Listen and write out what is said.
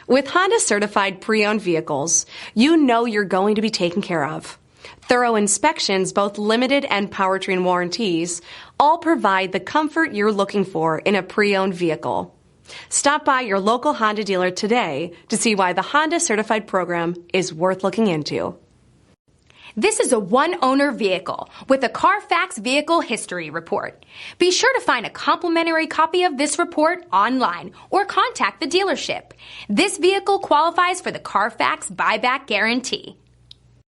With Honda certified pre-owned vehicles, you know you're going to be taken care of. Thorough inspections, both limited and powertrain warranties, all provide the comfort you're looking for in a pre-owned vehicle. Stop by your local Honda dealer today to see why the Honda certified program is worth looking into. This is a one-owner vehicle with a Carfax Vehicle History Report. Be sure to find a complimentary copy of this report online or contact the dealership. This vehicle qualifies for the Carfax Buyback Guarantee.